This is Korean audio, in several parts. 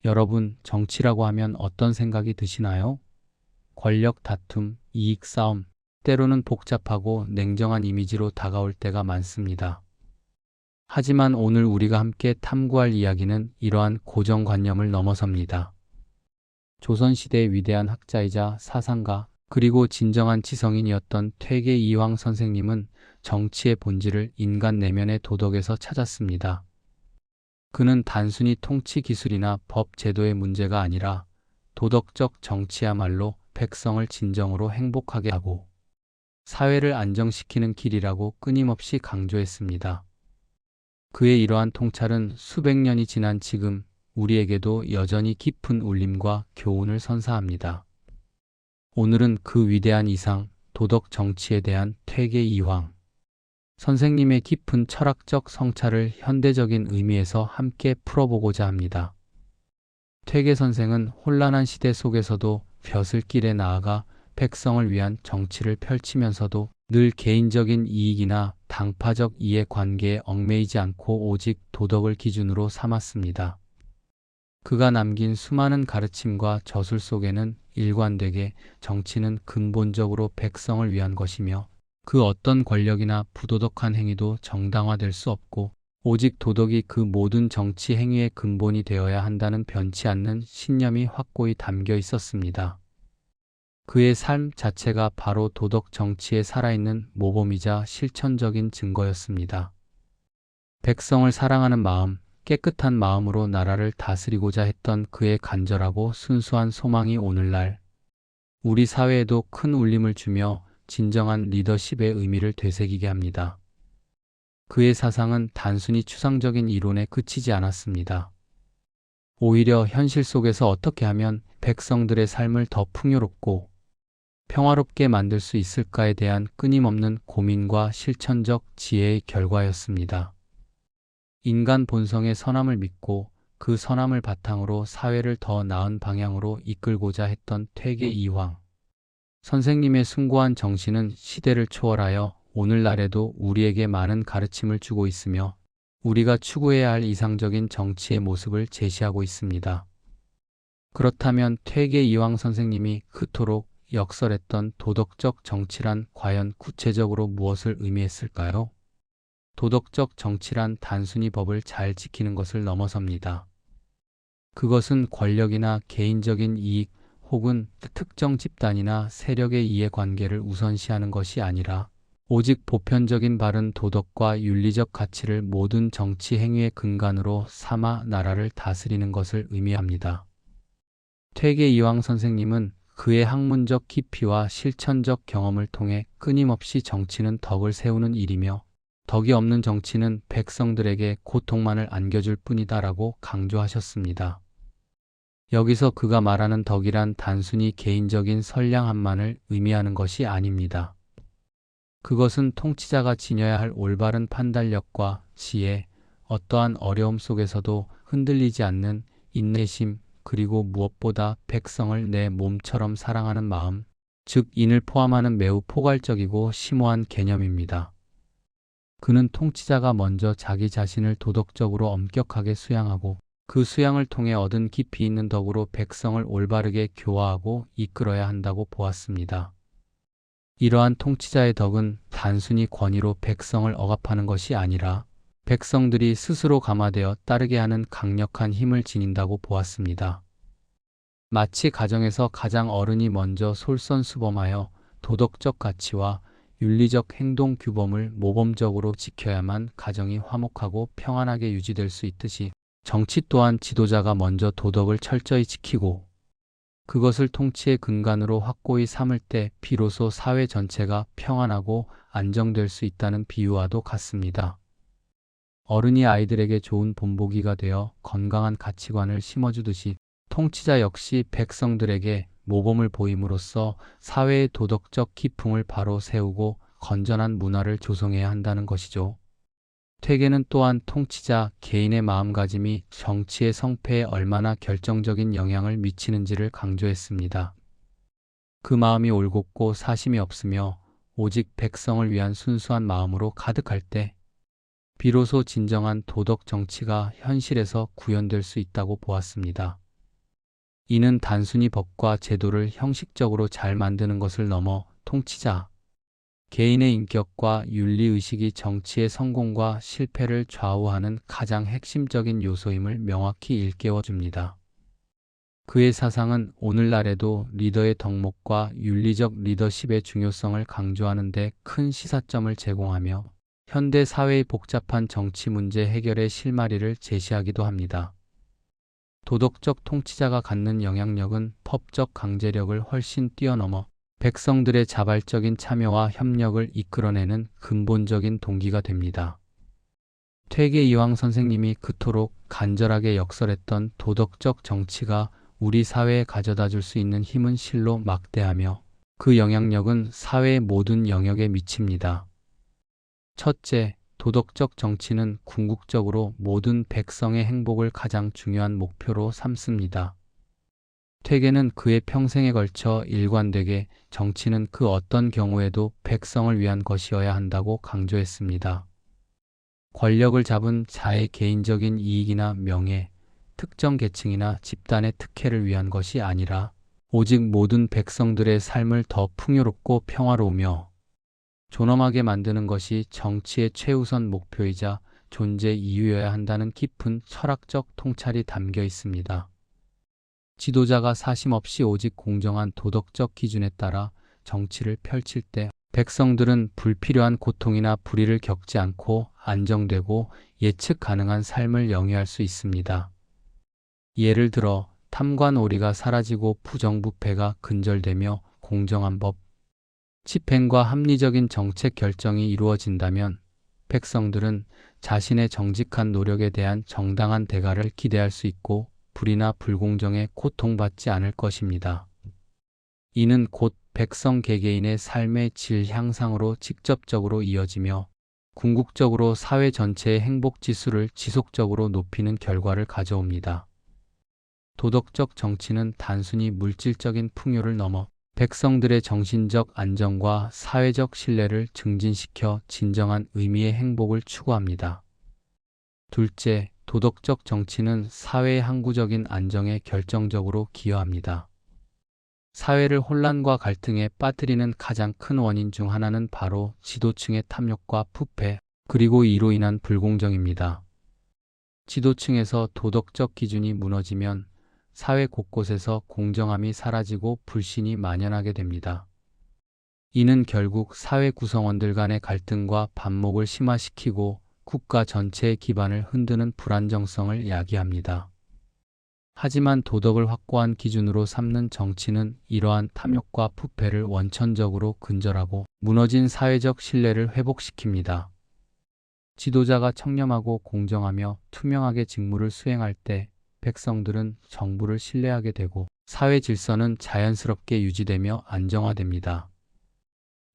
여러분, 정치라고 하면 어떤 생각이 드시나요? 권력 다툼, 이익 싸움, 때로는 복잡하고 냉정한 이미지로 다가올 때가 많습니다. 하지만 오늘 우리가 함께 탐구할 이야기는 이러한 고정관념을 넘어섭니다. 조선시대의 위대한 학자이자 사상가, 그리고 진정한 지성인이었던 퇴계 이황 선생님은 정치의 본질을 인간 내면의 도덕에서 찾았습니다. 그는 단순히 통치 기술이나 법 제도의 문제가 아니라 도덕적 정치야말로 백성을 진정으로 행복하게 하고 사회를 안정시키는 길이라고 끊임없이 강조했습니다. 그의 이러한 통찰은 수백 년이 지난 지금 우리에게도 여전히 깊은 울림과 교훈을 선사합니다. 오늘은 그 위대한 이상, 도덕 정치에 대한 퇴계 이황 선생님의 깊은 철학적 성찰을 현대적인 의미에서 함께 풀어보고자 합니다. 퇴계 선생은 혼란한 시대 속에서도 벼슬길에 나아가 백성을 위한 정치를 펼치면서도 늘 개인적인 이익이나 당파적 이해관계에 얽매이지 않고 오직 도덕을 기준으로 삼았습니다. 그가 남긴 수많은 가르침과 저술 속에는 일관되게 정치는 근본적으로 백성을 위한 것이며 그 어떤 권력이나 부도덕한 행위도 정당화될 수 없고 오직 도덕이 그 모든 정치 행위의 근본이 되어야 한다는 변치 않는 신념이 확고히 담겨 있었습니다. 그의 삶 자체가 바로 도덕 정치에 살아있는 모범이자 실천적인 증거였습니다. 백성을 사랑하는 마음, 깨끗한 마음으로 나라를 다스리고자 했던 그의 간절하고 순수한 소망이 오늘날 우리 사회에도 큰 울림을 주며 진정한 리더십의 의미를 되새기게 합니다. 그의 사상은 단순히 추상적인 이론에 그치지 않았습니다. 오히려 현실 속에서 어떻게 하면 백성들의 삶을 더 풍요롭고 평화롭게 만들 수 있을까에 대한 끊임없는 고민과 실천적 지혜의 결과였습니다. 인간 본성의 선함을 믿고 그 선함을 바탕으로 사회를 더 나은 방향으로 이끌고자 했던 퇴계 이황 선생님의 숭고한 정신은 시대를 초월하여 오늘날에도 우리에게 많은 가르침을 주고 있으며 우리가 추구해야 할 이상적인 정치의 모습을 제시하고 있습니다. 그렇다면 퇴계 이황 선생님이 그토록 역설했던 도덕적 정치란 과연 구체적으로 무엇을 의미했을까요? 도덕적 정치란 단순히 법을 잘 지키는 것을 넘어섭니다. 그것은 권력이나 개인적인 이익 혹은 특정 집단이나 세력의 이해관계를 우선시하는 것이 아니라 오직 보편적인 바른 도덕과 윤리적 가치를 모든 정치 행위의 근간으로 삼아 나라를 다스리는 것을 의미합니다. 퇴계 이황 선생님은 그의 학문적 깊이와 실천적 경험을 통해 끊임없이 정치는 덕을 세우는 일이며 덕이 없는 정치는 백성들에게 고통만을 안겨줄 뿐이다라고 강조하셨습니다. 여기서 그가 말하는 덕이란 단순히 개인적인 선량함만을 의미하는 것이 아닙니다. 그것은 통치자가 지녀야 할 올바른 판단력과 지혜, 어떠한 어려움 속에서도 흔들리지 않는 인내심, 그리고 무엇보다 백성을 내 몸처럼 사랑하는 마음, 즉 인을 포함하는 매우 포괄적이고 심오한 개념입니다. 그는 통치자가 먼저 자기 자신을 도덕적으로 엄격하게 수양하고 그 수양을 통해 얻은 깊이 있는 덕으로 백성을 올바르게 교화하고 이끌어야 한다고 보았습니다. 이러한 통치자의 덕은 단순히 권위로 백성을 억압하는 것이 아니라 백성들이 스스로 감화되어 따르게 하는 강력한 힘을 지닌다고 보았습니다. 마치 가정에서 가장 어른이 먼저 솔선수범하여 도덕적 가치와 윤리적 행동 규범을 모범적으로 지켜야만 가정이 화목하고 평안하게 유지될 수 있듯이 정치 또한 지도자가 먼저 도덕을 철저히 지키고 그것을 통치의 근간으로 확고히 삼을 때 비로소 사회 전체가 평안하고 안정될 수 있다는 비유와도 같습니다. 어른이 아이들에게 좋은 본보기가 되어 건강한 가치관을 심어주듯이 통치자 역시 백성들에게 모범을 보임으로써 사회의 도덕적 기풍을 바로 세우고 건전한 문화를 조성해야 한다는 것이죠. 퇴계는 또한 통치자 개인의 마음가짐이 정치의 성패에 얼마나 결정적인 영향을 미치는지를 강조했습니다. 그 마음이 올곧고 사심이 없으며 오직 백성을 위한 순수한 마음으로 가득할 때 비로소 진정한 도덕 정치가 현실에서 구현될 수 있다고 보았습니다. 이는 단순히 법과 제도를 형식적으로 잘 만드는 것을 넘어 통치자, 개인의 인격과 윤리의식이 정치의 성공과 실패를 좌우하는 가장 핵심적인 요소임을 명확히 일깨워 줍니다. 그의 사상은 오늘날에도 리더의 덕목과 윤리적 리더십의 중요성을 강조하는 데 큰 시사점을 제공하며 현대 사회의 복잡한 정치 문제 해결의 실마리를 제시하기도 합니다. 도덕적 통치자가 갖는 영향력은 법적 강제력을 훨씬 뛰어넘어 백성들의 자발적인 참여와 협력을 이끌어내는 근본적인 동기가 됩니다. 퇴계 이황 선생님이 그토록 간절하게 역설했던 도덕적 정치가 우리 사회에 가져다 줄 수 있는 힘은 실로 막대하며 그 영향력은 사회의 모든 영역에 미칩니다. 첫째, 도덕적 정치는 궁극적으로 모든 백성의 행복을 가장 중요한 목표로 삼습니다. 퇴계는 그의 평생에 걸쳐 일관되게 정치는 그 어떤 경우에도 백성을 위한 것이어야 한다고 강조했습니다. 권력을 잡은 자의 개인적인 이익이나 명예, 특정 계층이나 집단의 특혜를 위한 것이 아니라 오직 모든 백성들의 삶을 더 풍요롭고 평화로우며 존엄하게 만드는 것이 정치의 최우선 목표이자 존재 이유여야 한다는 깊은 철학적 통찰이 담겨 있습니다. 지도자가 사심 없이 오직 공정한 도덕적 기준에 따라 정치를 펼칠 때 백성들은 불필요한 고통이나 불의를 겪지 않고 안정되고 예측 가능한 삶을 영위할 수 있습니다. 예를 들어 탐관오리가 사라지고 부정부패가 근절되며 공정한 법, 집행과 합리적인 정책 결정이 이루어진다면 백성들은 자신의 정직한 노력에 대한 정당한 대가를 기대할 수 있고 불의나 불공정에 고통받지 않을 것입니다. 이는 곧 백성 개개인의 삶의 질 향상으로 직접적으로 이어지며 궁극적으로 사회 전체의 행복 지수를 지속적으로 높이는 결과를 가져옵니다. 도덕적 정치는 단순히 물질적인 풍요를 넘어 백성들의 정신적 안정과 사회적 신뢰를 증진시켜 진정한 의미의 행복을 추구합니다. 둘째, 도덕적 정치는 사회의 항구적인 안정에 결정적으로 기여합니다. 사회를 혼란과 갈등에 빠뜨리는 가장 큰 원인 중 하나는 바로 지도층의 탐욕과 부패, 그리고 이로 인한 불공정입니다. 지도층에서 도덕적 기준이 무너지면 사회 곳곳에서 공정함이 사라지고 불신이 만연하게 됩니다. 이는 결국 사회 구성원들 간의 갈등과 반목을 심화시키고 국가 전체의 기반을 흔드는 불안정성을 야기합니다. 하지만 도덕을 확고한 기준으로 삼는 정치는 이러한 탐욕과 부패를 원천적으로 근절하고 무너진 사회적 신뢰를 회복시킵니다. 지도자가 청렴하고 공정하며 투명하게 직무를 수행할 때 백성들은 정부를 신뢰하게 되고 사회 질서는 자연스럽게 유지되며 안정화됩니다.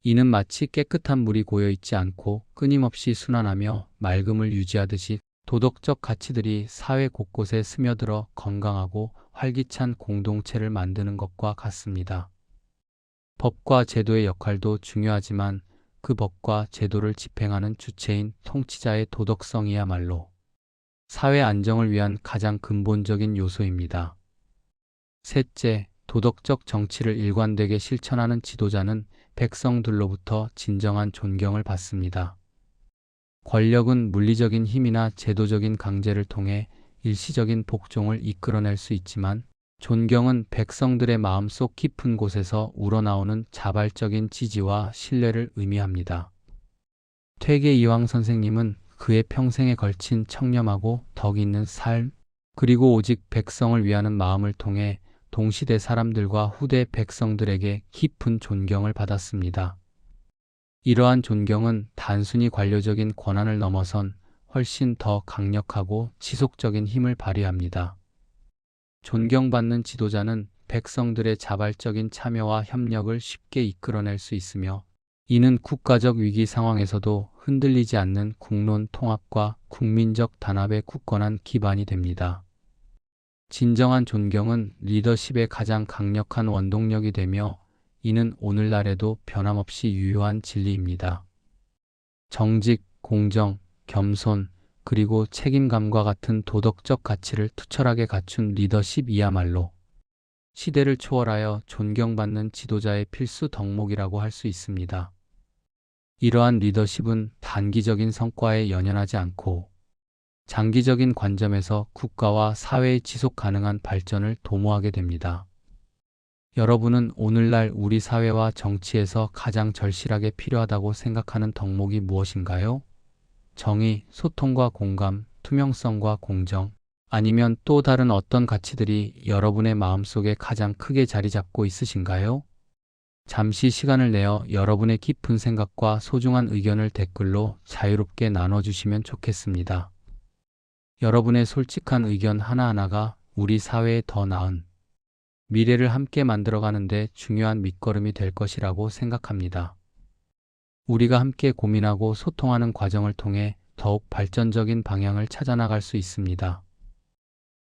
이는 마치 깨끗한 물이 고여있지 않고 끊임없이 순환하며 맑음을 유지하듯이 도덕적 가치들이 사회 곳곳에 스며들어 건강하고 활기찬 공동체를 만드는 것과 같습니다. 법과 제도의 역할도 중요하지만 그 법과 제도를 집행하는 주체인 통치자의 도덕성이야말로 사회 안정을 위한 가장 근본적인 요소입니다. 셋째, 도덕적 정치를 일관되게 실천하는 지도자는 백성들로부터 진정한 존경을 받습니다. 권력은 물리적인 힘이나 제도적인 강제를 통해 일시적인 복종을 이끌어낼 수 있지만 존경은 백성들의 마음속 깊은 곳에서 우러나오는 자발적인 지지와 신뢰를 의미합니다. 퇴계 이황 선생님은 그의 평생에 걸친 청렴하고 덕 있는 삶, 그리고 오직 백성을 위하는 마음을 통해 동시대 사람들과 후대 백성들에게 깊은 존경을 받았습니다. 이러한 존경은 단순히 관료적인 권한을 넘어선 훨씬 더 강력하고 지속적인 힘을 발휘합니다. 존경받는 지도자는 백성들의 자발적인 참여와 협력을 쉽게 이끌어낼 수 있으며 이는 국가적 위기 상황에서도 흔들리지 않는 국론 통합과 국민적 단합의 굳건한 기반이 됩니다. 진정한 존경은 리더십의 가장 강력한 원동력이 되며 이는 오늘날에도 변함없이 유효한 진리입니다. 정직, 공정, 겸손, 그리고 책임감과 같은 도덕적 가치를 투철하게 갖춘 리더십이야말로 시대를 초월하여 존경받는 지도자의 필수 덕목이라고 할 수 있습니다. 이러한 리더십은 단기적인 성과에 연연하지 않고 장기적인 관점에서 국가와 사회의 지속 가능한 발전을 도모하게 됩니다. 여러분은 오늘날 우리 사회와 정치에서 가장 절실하게 필요하다고 생각하는 덕목이 무엇인가요? 정의, 소통과 공감, 투명성과 공정, 아니면 또 다른 어떤 가치들이 여러분의 마음속에 가장 크게 자리 잡고 있으신가요? 잠시 시간을 내어 여러분의 깊은 생각과 소중한 의견을 댓글로 자유롭게 나눠주시면 좋겠습니다. 여러분의 솔직한 의견 하나하나가 우리 사회에 더 나은 미래를 함께 만들어가는데 중요한 밑거름이 될 것이라고 생각합니다. 우리가 함께 고민하고 소통하는 과정을 통해 더욱 발전적인 방향을 찾아나갈 수 있습니다.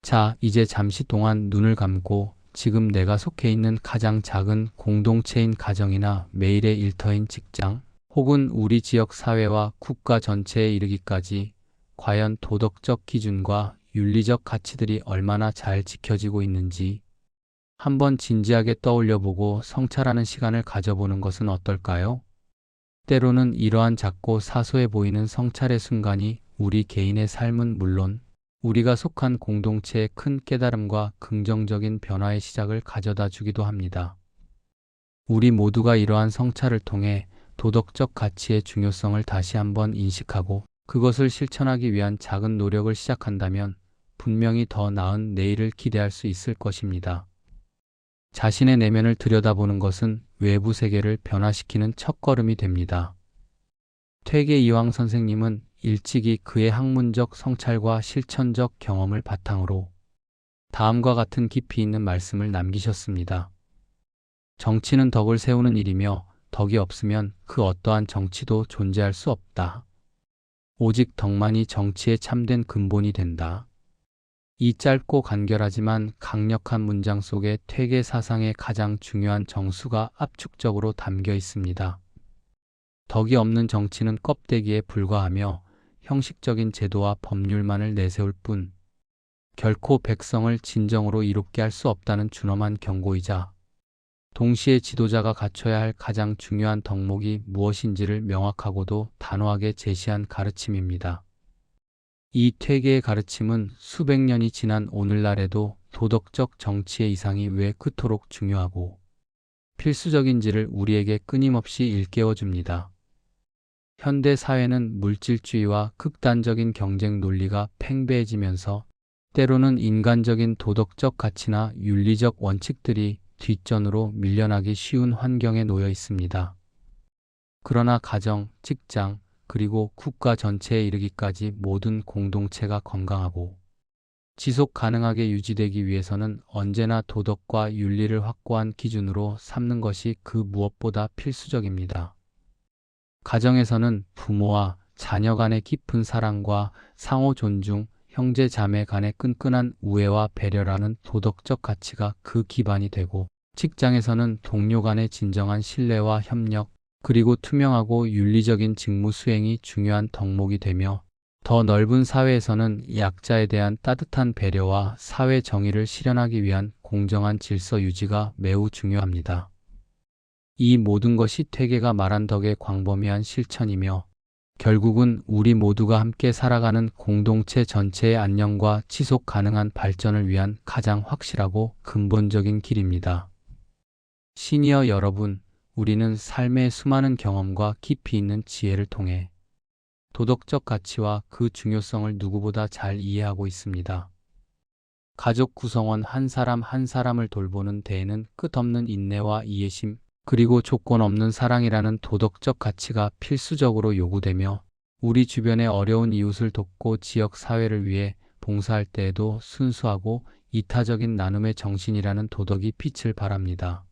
자, 이제 잠시 동안 눈을 감고 지금 내가 속해 있는 가장 작은 공동체인 가정이나 매일의 일터인 직장, 혹은 우리 지역 사회와 국가 전체에 이르기까지 과연 도덕적 기준과 윤리적 가치들이 얼마나 잘 지켜지고 있는지 한번 진지하게 떠올려보고 성찰하는 시간을 가져보는 것은 어떨까요? 때로는 이러한 작고 사소해 보이는 성찰의 순간이 우리 개인의 삶은 물론 우리가 속한 공동체의 큰 깨달음과 긍정적인 변화의 시작을 가져다 주기도 합니다. 우리 모두가 이러한 성찰을 통해 도덕적 가치의 중요성을 다시 한번 인식하고 그것을 실천하기 위한 작은 노력을 시작한다면 분명히 더 나은 내일을 기대할 수 있을 것입니다. 자신의 내면을 들여다보는 것은 외부 세계를 변화시키는 첫걸음이 됩니다. 퇴계 이황 선생님은 일찍이 그의 학문적 성찰과 실천적 경험을 바탕으로 다음과 같은 깊이 있는 말씀을 남기셨습니다. 정치는 덕을 세우는 일이며 덕이 없으면 그 어떠한 정치도 존재할 수 없다. 오직 덕만이 정치의 참된 근본이 된다. 이 짧고 간결하지만 강력한 문장 속에 퇴계 사상의 가장 중요한 정수가 압축적으로 담겨 있습니다. 덕이 없는 정치는 껍데기에 불과하며 형식적인 제도와 법률만을 내세울 뿐 결코 백성을 진정으로 이롭게 할 수 없다는 준엄한 경고이자 동시에 지도자가 갖춰야 할 가장 중요한 덕목이 무엇인지를 명확하고도 단호하게 제시한 가르침입니다. 이 퇴계의 가르침은 수백 년이 지난 오늘날에도 도덕적 정치의 이상이 왜 그토록 중요하고 필수적인지를 우리에게 끊임없이 일깨워줍니다. 현대 사회는 물질주의와 극단적인 경쟁 논리가 팽배해지면서 때로는 인간적인 도덕적 가치나 윤리적 원칙들이 뒷전으로 밀려나기 쉬운 환경에 놓여 있습니다. 그러나 가정, 직장, 그리고 국가 전체에 이르기까지 모든 공동체가 건강하고 지속 가능하게 유지되기 위해서는 언제나 도덕과 윤리를 확고한 기준으로 삼는 것이 그 무엇보다 필수적입니다. 가정에서는 부모와 자녀 간의 깊은 사랑과 상호 존중, 형제 자매 간의 끈끈한 우애와 배려라는 도덕적 가치가 그 기반이 되고, 직장에서는 동료 간의 진정한 신뢰와 협력, 그리고 투명하고 윤리적인 직무 수행이 중요한 덕목이 되며, 더 넓은 사회에서는 약자에 대한 따뜻한 배려와 사회 정의를 실현하기 위한 공정한 질서 유지가 매우 중요합니다. 이 모든 것이 퇴계가 말한 덕의 광범위한 실천이며 결국은 우리 모두가 함께 살아가는 공동체 전체의 안녕과 지속 가능한 발전을 위한 가장 확실하고 근본적인 길입니다. 시니어 여러분, 우리는 삶의 수많은 경험과 깊이 있는 지혜를 통해 도덕적 가치와 그 중요성을 누구보다 잘 이해하고 있습니다. 가족 구성원 한 사람 한 사람을 돌보는 데에는 끝없는 인내와 이해심, 그리고 조건 없는 사랑이라는 도덕적 가치가 필수적으로 요구되며, 우리 주변의 어려운 이웃을 돕고 지역 사회를 위해 봉사할 때에도 순수하고 이타적인 나눔의 정신이라는 도덕이 빛을 발합니다.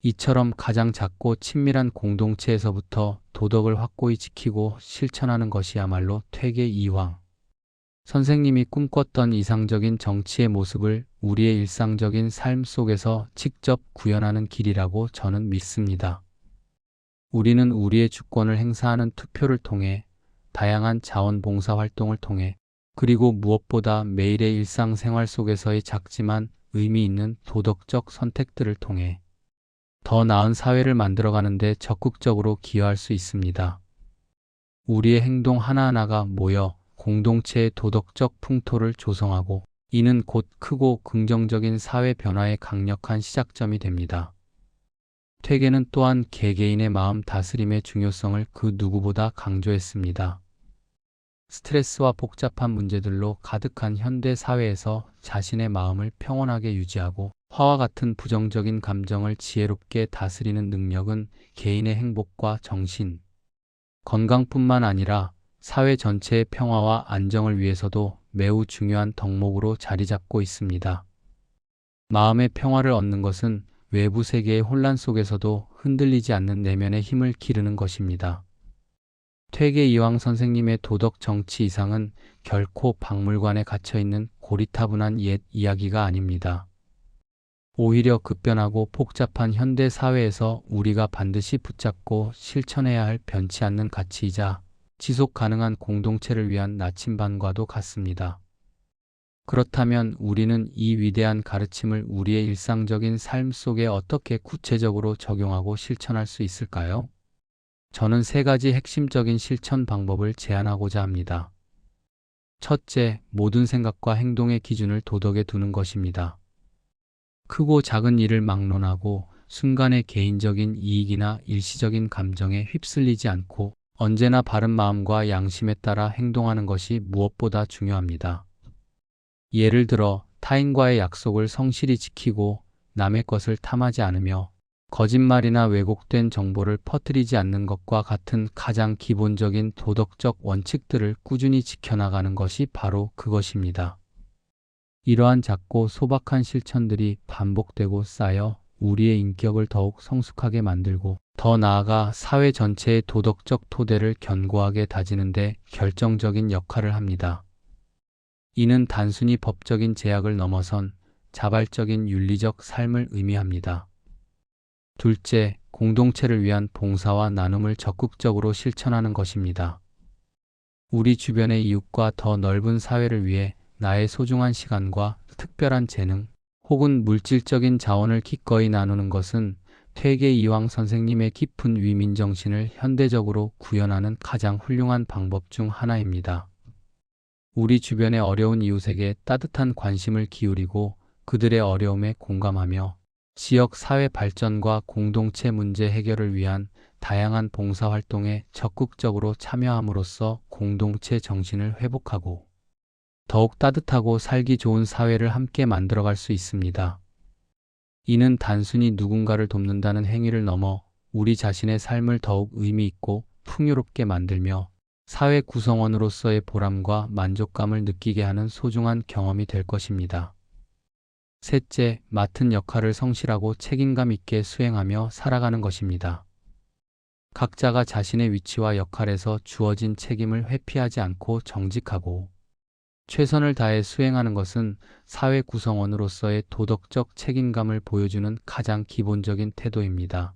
이처럼 가장 작고 친밀한 공동체에서부터 도덕을 확고히 지키고 실천하는 것이야말로 퇴계 이황 선생님이 꿈꿨던 이상적인 정치의 모습을 우리의 일상적인 삶 속에서 직접 구현하는 길이라고 저는 믿습니다. 우리는 우리의 주권을 행사하는 투표를 통해, 다양한 자원봉사 활동을 통해, 그리고 무엇보다 매일의 일상생활 속에서의 작지만 의미 있는 도덕적 선택들을 통해 더 나은 사회를 만들어가는 데 적극적으로 기여할 수 있습니다. 우리의 행동 하나하나가 모여 공동체의 도덕적 풍토를 조성하고, 이는 곧 크고 긍정적인 사회 변화의 강력한 시작점이 됩니다. 퇴계는 또한 개개인의 마음 다스림의 중요성을 그 누구보다 강조했습니다. 스트레스와 복잡한 문제들로 가득한 현대 사회에서 자신의 마음을 평온하게 유지하고 화와 같은 부정적인 감정을 지혜롭게 다스리는 능력은 개인의 행복과 정신, 건강뿐만 아니라 사회 전체의 평화와 안정을 위해서도 매우 중요한 덕목으로 자리 잡고 있습니다. 마음의 평화를 얻는 것은 외부 세계의 혼란 속에서도 흔들리지 않는 내면의 힘을 기르는 것입니다. 퇴계 이황 선생님의 도덕 정치 이상은 결코 박물관에 갇혀있는 고리타분한 옛 이야기가 아닙니다. 오히려 급변하고 복잡한 현대 사회에서 우리가 반드시 붙잡고 실천해야 할 변치 않는 가치이자 지속 가능한 공동체를 위한 나침반과도 같습니다. 그렇다면 우리는 이 위대한 가르침을 우리의 일상적인 삶 속에 어떻게 구체적으로 적용하고 실천할 수 있을까요? 저는 3가지 핵심적인 실천 방법을 제안하고자 합니다. 첫째, 모든 생각과 행동의 기준을 도덕에 두는 것입니다. 크고 작은 일을 막론하고 순간의 개인적인 이익이나 일시적인 감정에 휩쓸리지 않고 언제나 바른 마음과 양심에 따라 행동하는 것이 무엇보다 중요합니다. 예를 들어 타인과의 약속을 성실히 지키고 남의 것을 탐하지 않으며 거짓말이나 왜곡된 정보를 퍼뜨리지 않는 것과 같은 가장 기본적인 도덕적 원칙들을 꾸준히 지켜나가는 것이 바로 그것입니다. 이러한 작고 소박한 실천들이 반복되고 쌓여 우리의 인격을 더욱 성숙하게 만들고, 더 나아가 사회 전체의 도덕적 토대를 견고하게 다지는 데 결정적인 역할을 합니다. 이는 단순히 법적인 제약을 넘어선 자발적인 윤리적 삶을 의미합니다. 둘째, 공동체를 위한 봉사와 나눔을 적극적으로 실천하는 것입니다. 우리 주변의 이웃과 더 넓은 사회를 위해 나의 소중한 시간과 특별한 재능 혹은 물질적인 자원을 기꺼이 나누는 것은 퇴계 이황 선생님의 깊은 위민정신을 현대적으로 구현하는 가장 훌륭한 방법 중 하나입니다. 우리 주변의 어려운 이웃에게 따뜻한 관심을 기울이고 그들의 어려움에 공감하며 지역 사회 발전과 공동체 문제 해결을 위한 다양한 봉사활동에 적극적으로 참여함으로써 공동체 정신을 회복하고 더욱 따뜻하고 살기 좋은 사회를 함께 만들어갈 수 있습니다. 이는 단순히 누군가를 돕는다는 행위를 넘어 우리 자신의 삶을 더욱 의미 있고 풍요롭게 만들며 사회 구성원으로서의 보람과 만족감을 느끼게 하는 소중한 경험이 될 것입니다. 셋째, 맡은 역할을 성실하고 책임감 있게 수행하며 살아가는 것입니다. 각자가 자신의 위치와 역할에서 주어진 책임을 회피하지 않고 정직하고 최선을 다해 수행하는 것은 사회 구성원으로서의 도덕적 책임감을 보여주는 가장 기본적인 태도입니다.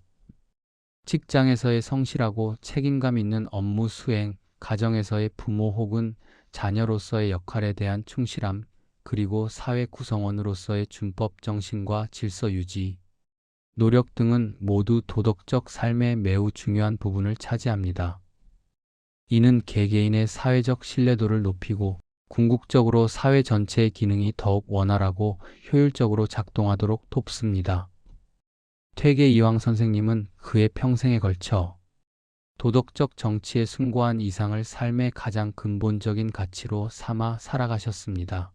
직장에서의 성실하고 책임감 있는 업무 수행, 가정에서의 부모 혹은 자녀로서의 역할에 대한 충실함, 그리고 사회 구성원으로서의 준법 정신과 질서 유지, 노력 등은 모두 도덕적 삶의 매우 중요한 부분을 차지합니다. 이는 개개인의 사회적 신뢰도를 높이고 궁극적으로 사회 전체의 기능이 더욱 원활하고 효율적으로 작동하도록 돕습니다. 퇴계 이황 선생님은 그의 평생에 걸쳐 도덕적 정치에 숭고한 이상을 삶의 가장 근본적인 가치로 삼아 살아가셨습니다.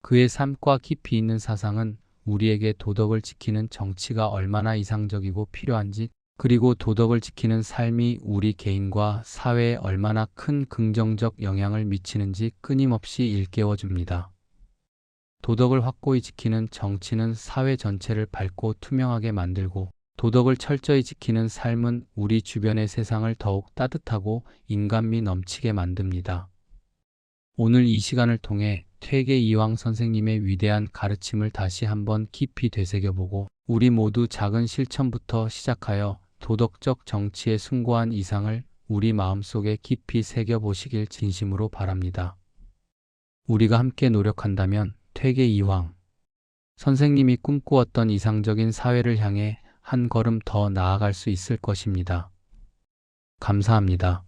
그의 삶과 깊이 있는 사상은 우리에게 도덕을 지키는 정치가 얼마나 이상적이고 필요한지, 그리고 도덕을 지키는 삶이 우리 개인과 사회에 얼마나 큰 긍정적 영향을 미치는지 끊임없이 일깨워줍니다. 도덕을 확고히 지키는 정치는 사회 전체를 밝고 투명하게 만들고, 도덕을 철저히 지키는 삶은 우리 주변의 세상을 더욱 따뜻하고 인간미 넘치게 만듭니다. 오늘 이 시간을 통해 퇴계 이황 선생님의 위대한 가르침을 다시 한번 깊이 되새겨보고 우리 모두 작은 실천부터 시작하여 도덕적 정치의 숭고한 이상을 우리 마음속에 깊이 새겨보시길 진심으로 바랍니다. 우리가 함께 노력한다면 퇴계 이황 선생님이 꿈꾸었던 이상적인 사회를 향해 한 걸음 더 나아갈 수 있을 것입니다. 감사합니다.